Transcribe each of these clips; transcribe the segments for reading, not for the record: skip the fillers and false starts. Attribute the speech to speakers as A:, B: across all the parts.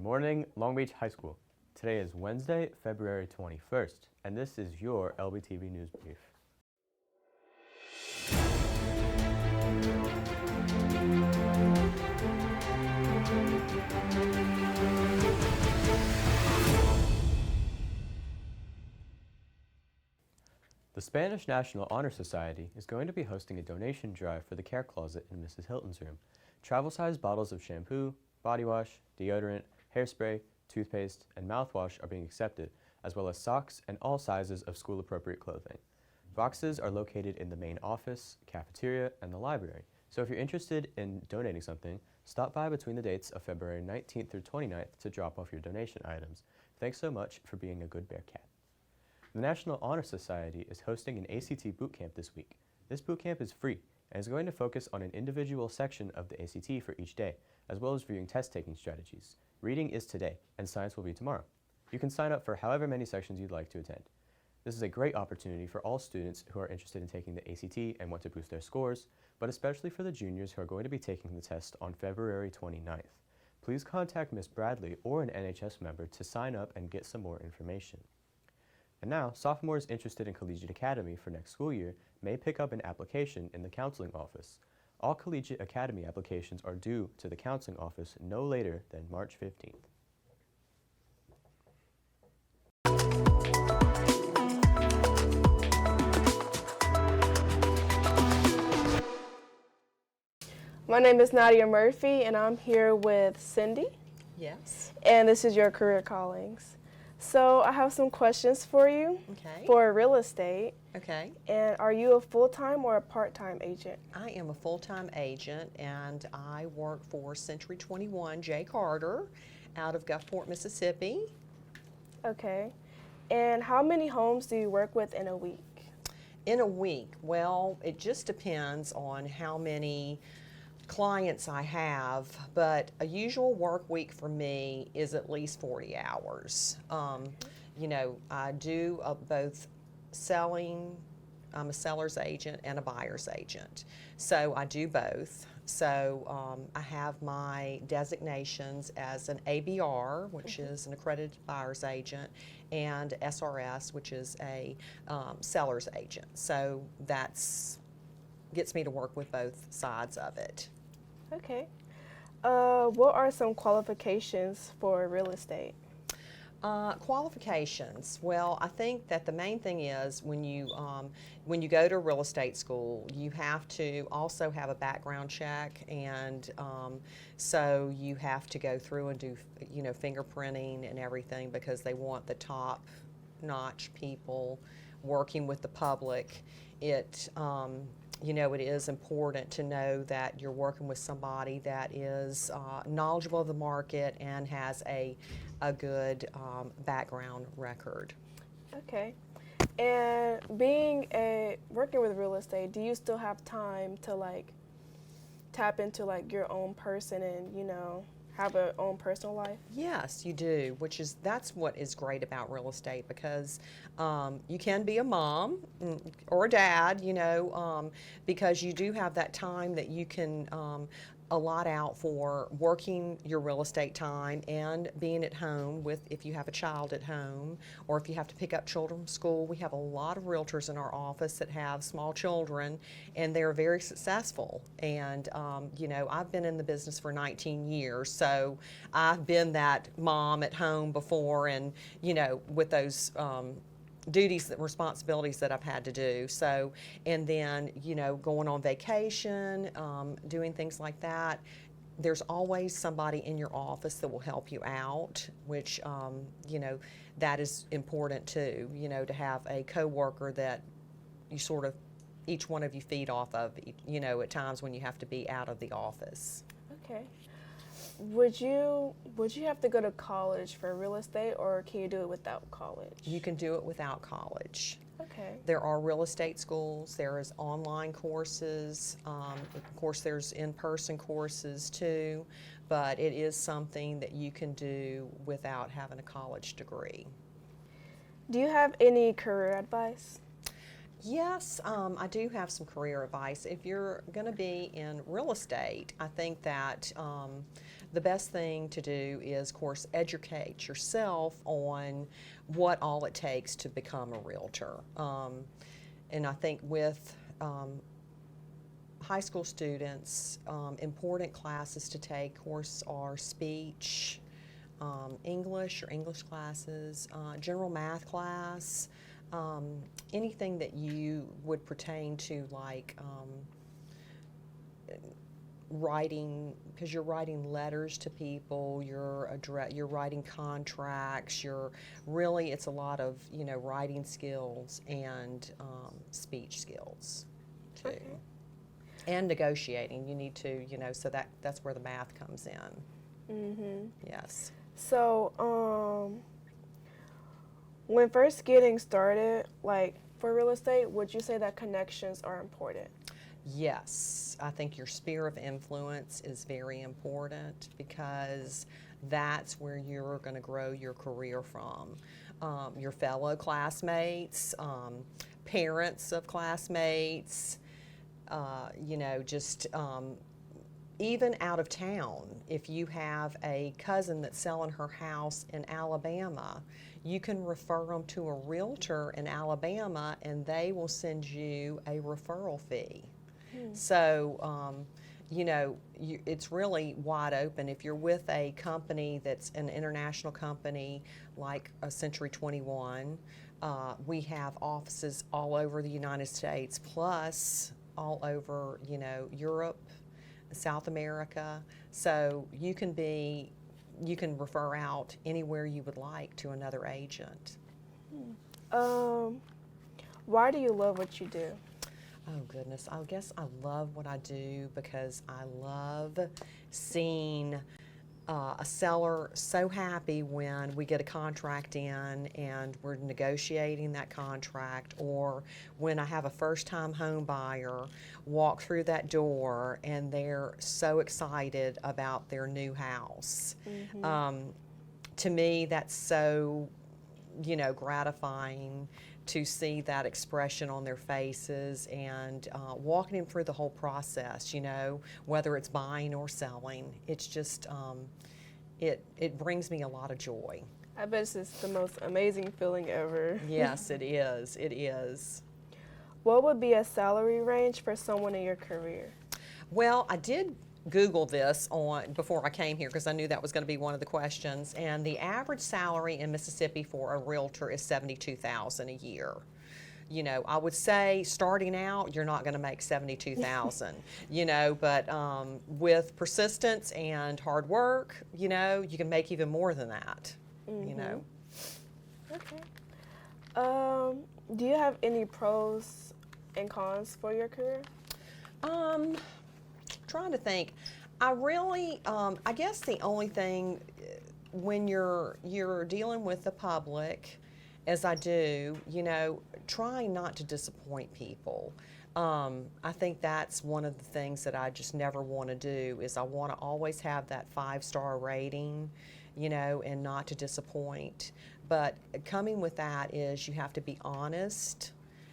A: morning, Long Beach High School. Today is Wednesday, February 21st, and this is your Lbtv News Brief. The Spanish National Honor Society is going to be hosting a donation drive for the care closet in Mrs. Hilton's room. Travel-sized bottles of shampoo, body wash, deodorant, hairspray, toothpaste, and mouthwash are being accepted, as well as socks and all sizes of school-appropriate clothing. Boxes are located in the main office, cafeteria, and the library, so if you're interested in donating something, stop by between the dates of February 19th through 29th to drop off your donation items. Thanks so much for being a good bear cat. The National Honor Society is hosting an ACT boot camp this week. This boot camp is free and is going to focus on an individual section of the ACT for each day, as well as viewing test-taking strategies. Reading is today, and science will be tomorrow. You can sign up for however many sections you'd like to attend. This is a great opportunity for all students who are interested in taking the ACT and want to boost their scores, but especially for the juniors who are going to be taking the test on February 29th. Please contact Ms. Bradley or an NHS member to sign up and get some more information. And now, sophomores interested in Collegiate Academy for next school year may pick up an application in the counseling office. All Collegiate Academy applications are due to the counseling office no later than March 15th.
B: My name is Nadia Murphy, and I'm here with Cindy.
C: Yes.
B: And this is your career callings. So I have some questions for you.
C: Okay.
B: For real estate.
C: Okay.
B: And are you a full-time or a part-time agent?
C: I am a full-time agent, and I work for Century 21 J. Carter out of Gulfport, Mississippi.
B: Okay. And how many homes do you work with in a week?
C: In a week, well, it just depends on how many clients I have, but a usual work week for me is at least 40 hours. You know, I do both selling, I'm a seller's agent and a buyer's agent. So I do both. So I have my designations as an ABR, which is an accredited buyer's agent, and SRS, which is a seller's agent. So that's gets me to work with both sides of it.
B: Okay. What are some qualifications for real estate?
C: Qualifications. Well, I think that the main thing is when you go to real estate school, you have to also have a background check, and so you have to go through and do, you know, fingerprinting and everything, because they want the top-notch people working with the public. You know, it is important to know that you're working with somebody that is knowledgeable of the market and has a good background record.
B: Okay. And working with real estate, do you still have time to like tap into like your own person and, you know, have a own personal life?
C: Yes, you do, that's what is great about real estate, because you can be a mom or a dad, you know, because you do have that time that you can allot out for working your real estate time and being at home with, if you have a child at home, or if you have to pick up children from school. We have a lot of realtors in our office that have small children, and they're very successful. And you know, I've been in the business for 19 years, so I've been that mom at home before, and you know, with those duties and responsibilities that I've had to do. So, and then, you know, going on vacation, doing things like that, there's always somebody in your office that will help you out, which, you know, that is important too, you know, to have a coworker that you sort of, each one of you feed off of, you know, at times when you have to be out of the office.
B: Okay. Would you have to go to college for real estate, or can you do it without college?
C: You can do it without college.
B: Okay.
C: There are real estate schools, there is online courses, of course there's in-person courses too, but it is something that you can do without having a college degree.
B: Do you have any career advice?
C: Yes, I do have some career advice. If you're going to be in real estate, I think that the best thing to do is, of course, educate yourself on what all it takes to become a realtor. And I think with high school students, important classes to take, of course, are speech, English or English classes, general math class, anything that you would pertain to, like writing, because you're writing letters to people, you're writing contracts, it's a lot of, writing skills and speech skills too.
B: Okay.
C: And negotiating, you need to, so that's where the math comes in.
B: Mm-hmm.
C: Yes.
B: So, when first getting started, like for real estate, would you say that connections are important?
C: Yes, I think your sphere of influence is very important because that's where you're going to grow your career from. Your fellow classmates, parents of classmates, even out of town. If you have a cousin that's selling her house in Alabama, you can refer them to a realtor in Alabama and they will send you a referral fee. So, it's really wide open. If you're with a company that's an international company like a Century 21, we have offices all over the United States, plus all over, Europe, South America. So you can refer out anywhere you would like to another agent.
B: Why do you love what you do?
C: Oh goodness, I guess I love what I do because I love seeing a seller so happy when we get a contract in and we're negotiating that contract, or when I have a first-time home buyer walk through that door and they're so excited about their new house. Mm-hmm. To me, that's so, gratifying to see that expression on their faces and walking them through the whole process, whether it's buying or selling. It's just, it brings me a lot of joy.
B: I bet it's the most amazing feeling ever.
C: Yes, it is. It is.
B: What would be a salary range for someone in your career?
C: Well, I did Google this before I came here because I knew that was going to be one of the questions, and the average salary in Mississippi for a realtor is $72,000 a year. I would say starting out, you're not going to make $72,000, but with persistence and hard work, you can make even more than that,
B: Okay. Do you have any pros and cons for your career?
C: Trying to think. I really, I guess the only thing when you're dealing with the public, as I do, trying not to disappoint people. I think that's one of the things that I just never want to do, is I want to always have that 5-star rating, and not to disappoint. But coming with that is you have to be honest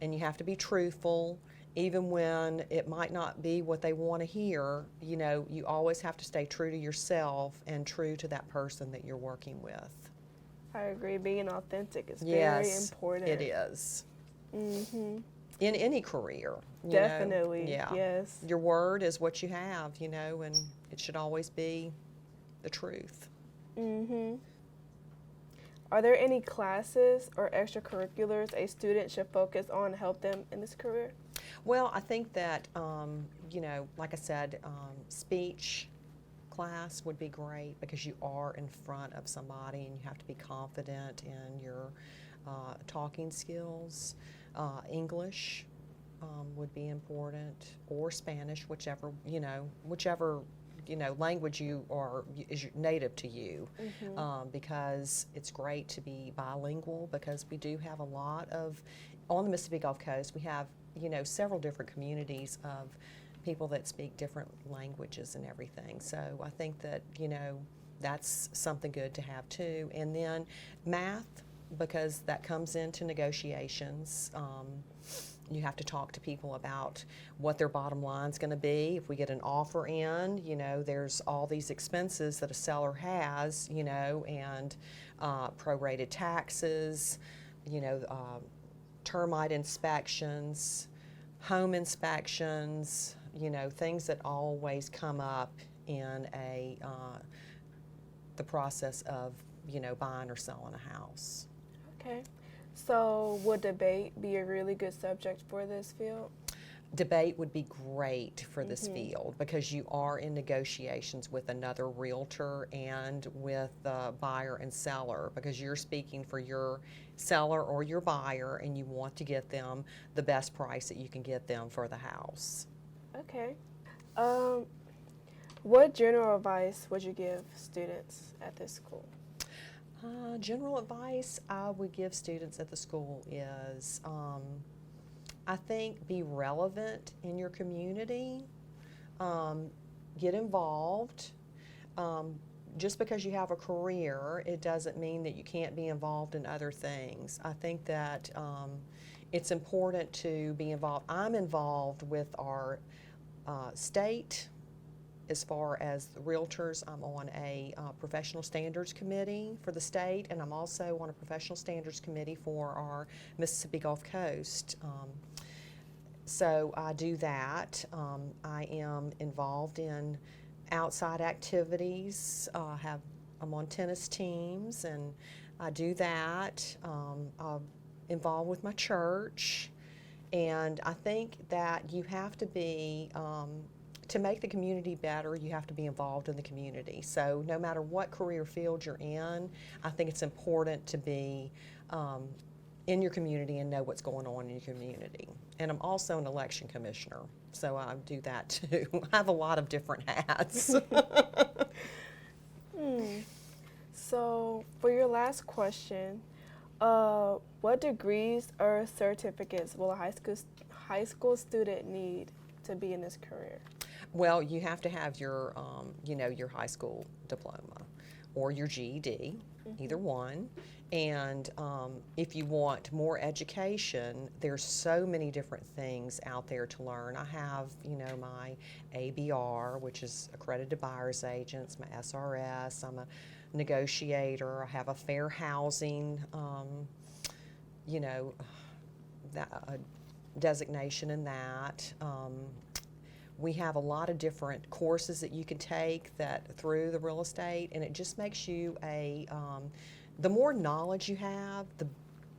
C: and you have to be truthful. Even when it might not be what they want to hear, you always have to stay true to yourself and true to that person that you're working with.
B: I agree. Being authentic is very important.
C: It is.
B: Mm-hmm.
C: In any career.
B: Definitely.
C: Yeah.
B: Yes.
C: Your word is what you have, and it should always be the truth.
B: Mm-hmm. Are there any classes or extracurriculars a student should focus on to help them in this career?
C: Well, I think that, like I said, speech class would be great because you are in front of somebody and you have to be confident in your talking skills. English would be important, or Spanish, whichever language is native to you, because it's great to be bilingual, because we do have a lot of, on the Mississippi Gulf Coast, we have, several different communities of people that speak different languages and everything. So I think that, that's something good to have too. And then math, because that comes into negotiations. You have to talk to people about what their bottom line is going to be. If we get an offer in, you know, there's all these expenses that a seller has, you know, and prorated taxes, you know, termite inspections, home inspections, you know, things that always come up in the process of, you know, buying or selling a house.
B: Okay. So would debate be a really good subject for this field?
C: Debate would be great for this field because you are in negotiations with another realtor and with the buyer and seller, because you're speaking for your seller or your buyer and you want to get them the best price that you can get them for the house.
B: Okay. What general advice would you give students at this school?
C: General advice I would give students at the school is, I think, be relevant in your community, get involved. Just because you have a career, it doesn't mean that you can't be involved in other things. I think that it's important to be involved. I'm involved with our state. As far as the realtors, I'm on a professional standards committee for the state, and I'm also on a professional standards committee for our Mississippi Gulf Coast. So I do that. I am involved in outside activities. I'm on tennis teams, and I do that. I'm involved with my church, and I think that you have to be to make the community better, you have to be involved in the community. So no matter what career field you're in, I think it's important to be in your community and know what's going on in your community. And I'm also an election commissioner, so I do that too. I have a lot of different hats.
B: So for your last question, what degrees or certificates will a high school student need to be in this career?
C: Well, you have to have your, you know, your high school diploma or your GED, either one. And if you want more education, there's so many different things out there to learn. I have, you know, my ABR, which is Accredited Buyer's Agents, my SRS. I'm a negotiator. I have a fair housing, you know, that, designation in that. We have a lot of different courses that you can take that through the real estate, and it just makes you the more knowledge you have, the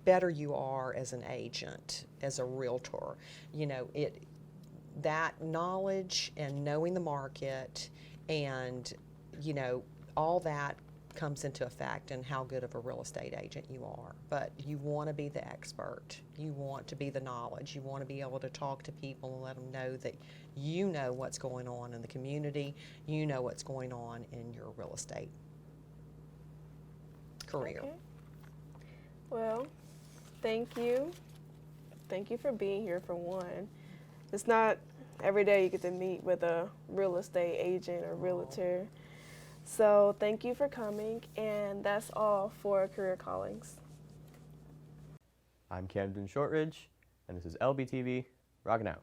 C: better you are as an agent, as a realtor. You know, that knowledge and knowing the market and, you know, all that comes into effect in how good of a real estate agent you are. But you want to be the expert. You want to be the knowledge. You want to be able to talk to people and let them know that you know what's going on in the community. You know what's going on in your real estate career.
B: Okay. Well, thank you. Thank you for being here, for one. It's not every day you get to meet with a real estate agent or realtor. So thank you for coming, and that's all for Career Callings.
A: I'm Camden Shortridge, and this is Lbtv, rocking out.